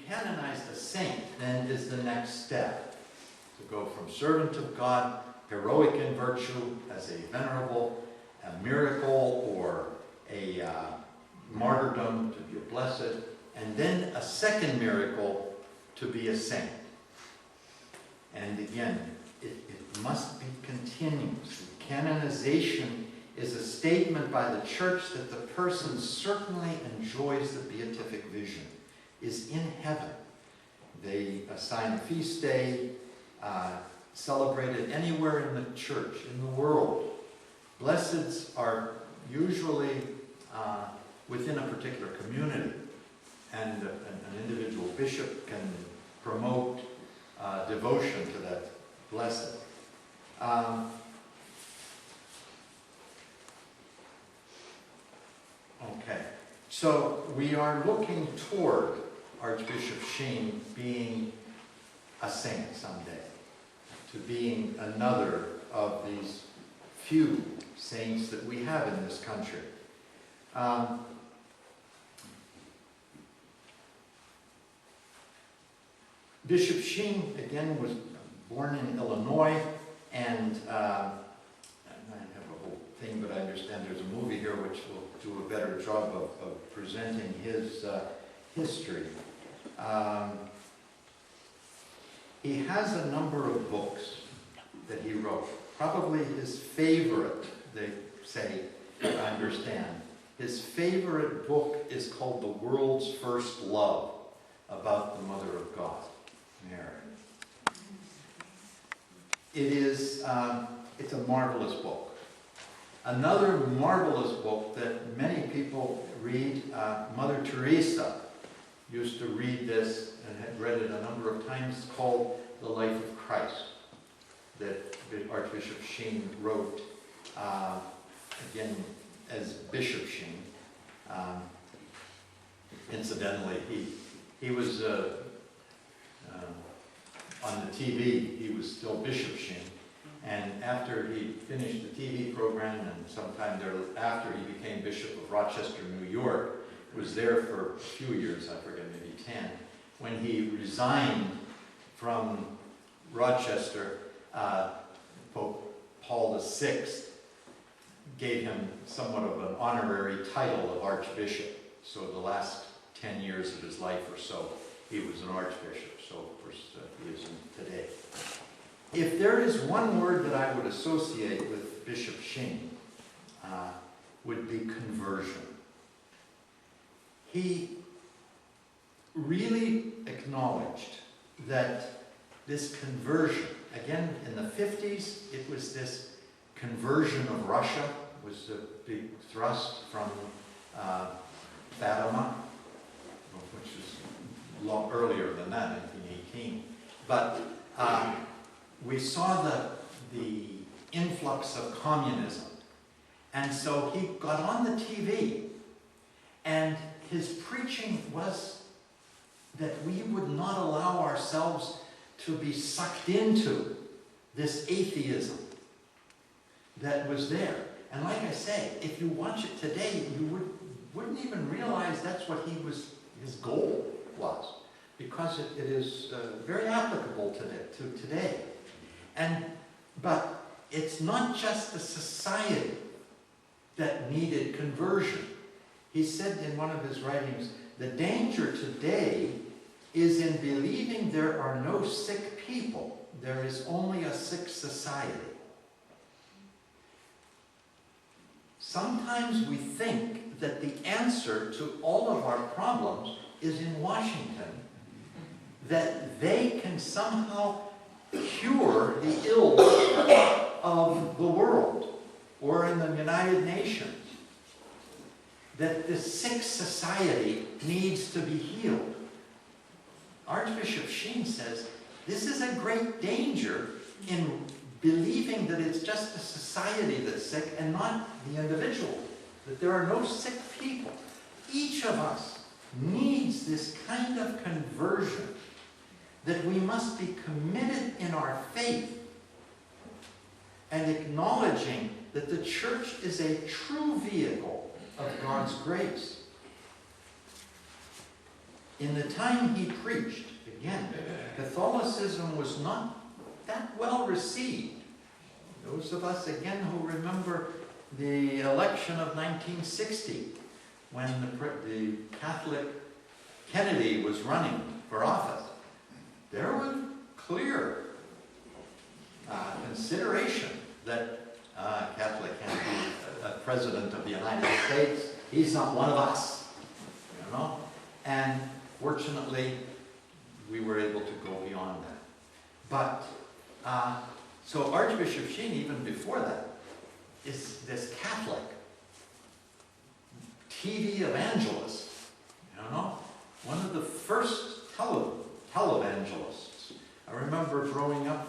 canonize a saint then is the next step. To go from servant of God, heroic in virtue, as a venerable, a miracle, or a martyrdom to be a blessed, and then a second miracle to be a saint. And again, it must be continuous. Canonization is a statement by the Church that the person certainly enjoys the beatific vision, is in heaven. They assign a feast day, celebrated anywhere in the Church, in the world. Blesseds are usually within a particular community, and an individual bishop can promote devotion to that blessed. Okay, so we are looking toward Archbishop Sheen being a saint someday, to being another of these few saints that we have in this country. Bishop Sheen, again, was born in Illinois, and I have a whole thing, but I understand there's a movie here which will do a better job of presenting his history. He has a number of books that he wrote. Probably his favorite, they say, I understand. His favorite book is called The World's First Love, about the Mother of God, Mary. It is, it's a marvelous book. Another marvelous book that many people read, Mother Teresa used to read this and had read it a number of times, called The Life of Christ, that Archbishop Sheen wrote, again, as Bishop Sheen. Incidentally, he was on the TV, he was still Bishop Sheen, and after he finished the TV program, and sometime thereafter he became Bishop of Rochester, New York, was there for a few years, I forget, maybe 10. When he resigned from Rochester, Pope Paul VI gave him somewhat of an honorary title of Archbishop. So the last 10 years of his life or so, he was an Archbishop. So of course he isn't today. If there is one word that I would associate with Bishop Sheen, would be conversion. He really acknowledged that this conversion, again in the 50s, it was this conversion of Russia, was a big thrust from Fatima, which is long earlier than that, 1918. But we saw the influx of communism. And so he got on the TV, and his preaching was that we would not allow ourselves to be sucked into this atheism that was there. And like I say, if you watch it today, you wouldn't even realize that's what his goal was, because it is very applicable to today. But it's not just the society that needed conversion. He said in one of his writings, the danger today is in believing there are no sick people. There is only a sick society. Sometimes we think that the answer to all of our problems is in Washington, that they can somehow cure the ills of the world, or in the United Nations, that the sick society needs to be healed. Archbishop Sheen says this is a great danger in believing that it's just the society that's sick and not the individual, that there are no sick people. Each of us needs this kind of conversion, that we must be committed in our faith and acknowledging that the church is a true vehicle of God's grace. in the time he preached, again, Catholicism was not that well received. Those of us, again, who remember the election of 1960, when the Catholic Kennedy was running for office, there was clear consideration that Catholic can't be a president of the United States. He's not one of us, you know. And fortunately, we were able to go beyond that. But so Archbishop Sheen, even before that, is this Catholic TV evangelist, you know, one of the first televangelists. I remember growing up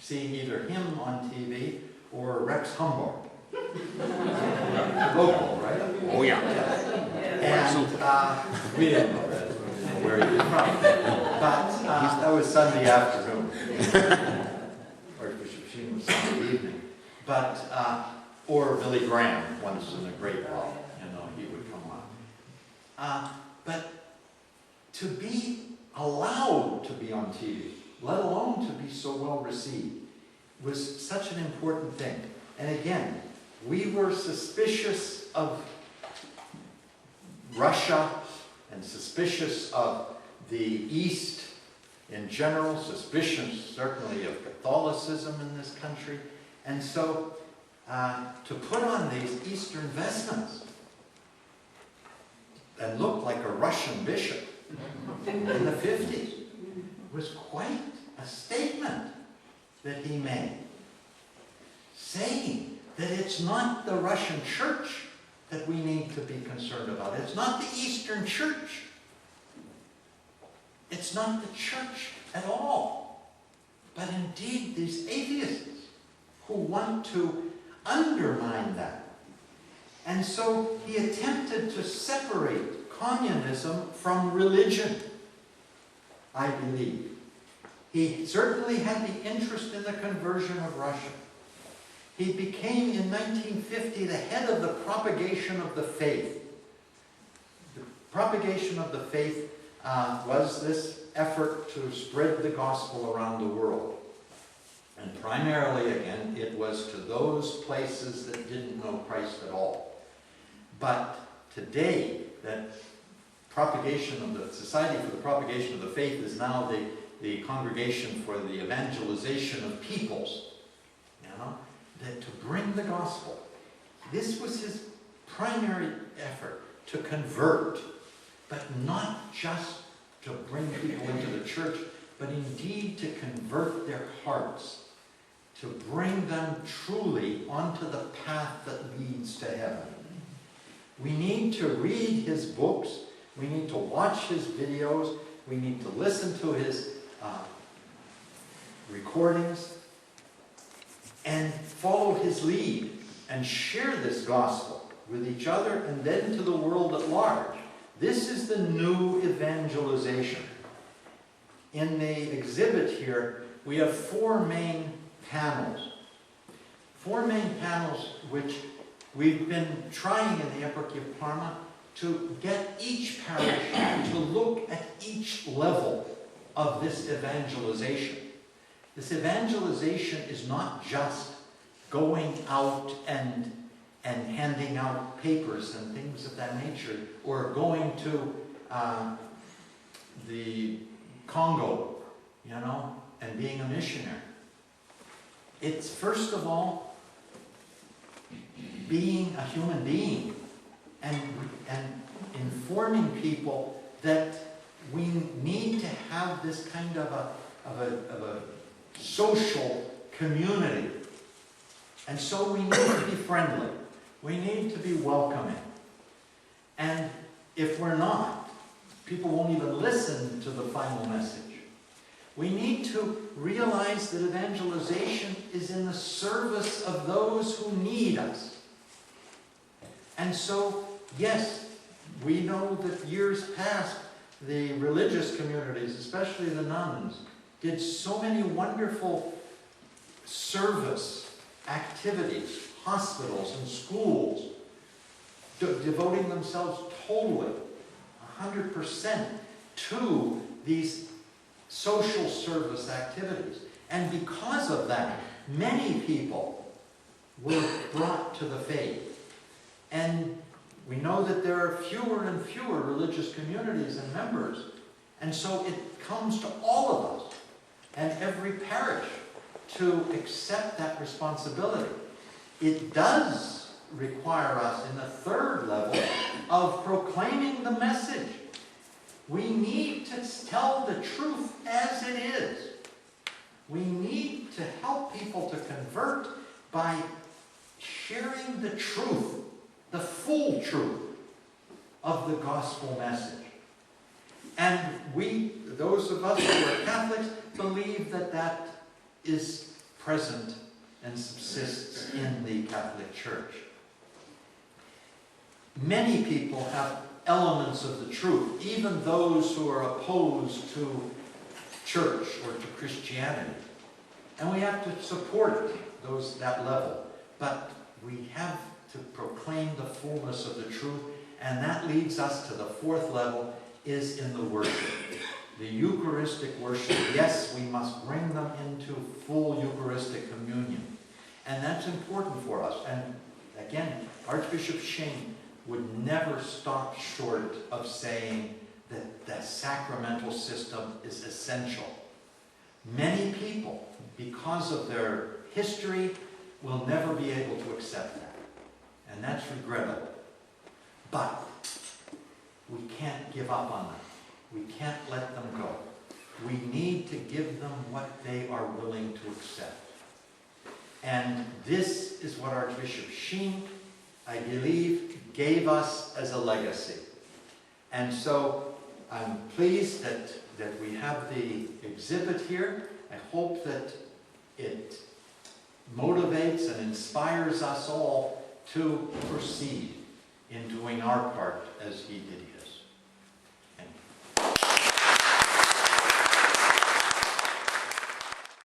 seeing either him on TV or Rex Humbard. Local, right? Oh, yeah. And we didn't know that, where he was from. But that was Sunday afternoon. Archbishop Sheen was Sunday evening. But, or Billy Graham, once in a great while, you know, he would come on. But to be allowed to be on TV, let alone to be so well received, was such an important thing. And again, we were suspicious of Russia and suspicious of the East in general, suspicious certainly of Catholicism in this country. And so to put on these Eastern vestments and look like a Russian bishop in the 50s was quite a statement that he made, saying that it's not the Russian church that we need to be concerned about. It's not the Eastern church. It's not the church at all. But indeed, these atheists who want to undermine that. And so he attempted to separate communism from religion, I believe. He certainly had the interest in the conversion of Russia. He became, in 1950, the head of the propagation of the faith. The propagation of the faith was this effort to spread the gospel around the world. And primarily, again, it was to those places that didn't know Christ at all. But today, that propagation of the Society for the Propagation of the Faith is now the Congregation for the Evangelization of Peoples, you know, that to bring the gospel. This was his primary effort, to convert, but not just to bring people into the church, but indeed to convert their hearts, to bring them truly onto the path that leads to heaven. We need to read his books, we need to watch his videos, we need to listen to his recordings, and follow his lead, and share this gospel with each other and then to the world at large. This is the new evangelization. In the exhibit here, we have four main panels. Four main panels which we've been trying in the Eparchy of Parma to get each parish to look at each level of this evangelization. This evangelization is not just going out and handing out papers and things of that nature, or going to the Congo, you know, and being a missionary. It's first of all being a human being and informing people that we need to have this kind of a social community. And so we need to be friendly. We need to be welcoming. And if we're not, people won't even listen to the final message. We need to realize that evangelization is in the service of those who need us. And so, yes, we know that years past, the religious communities, especially the nuns, did so many wonderful service activities, hospitals and schools, devoting themselves totally, 100%, to these social service activities. And because of that, many people were brought to the faith. And we know that there are fewer and fewer religious communities and members. And so it comes to all of us and every parish to accept that responsibility. It does require us in the third level of proclaiming the message. We need to tell the truth as it is. We need to help people to convert by sharing the truth, the full truth of the gospel message. And we, those of us who are Catholics, believe that that is present and subsists in the Catholic Church. Many people have elements of the truth, even those who are opposed to church or to Christianity. And we have to support that level. But we have to proclaim the fullness of the truth, and that leads us to the fourth level, is in the worship. The Eucharistic worship. Yes, we must bring them into full Eucharistic communion. And that's important for us. And again, Archbishop Sheen would never stop short of saying that the sacramental system is essential. Many people, because of their history, will never be able to accept that. And that's regrettable. But we can't give up on them. We can't let them go. We need to give them what they are willing to accept. And this is what Archbishop Sheen, I believe, gave us as a legacy. And so I'm pleased that we have the exhibit here. I hope that it motivates and inspires us all to proceed in doing our part as he did his.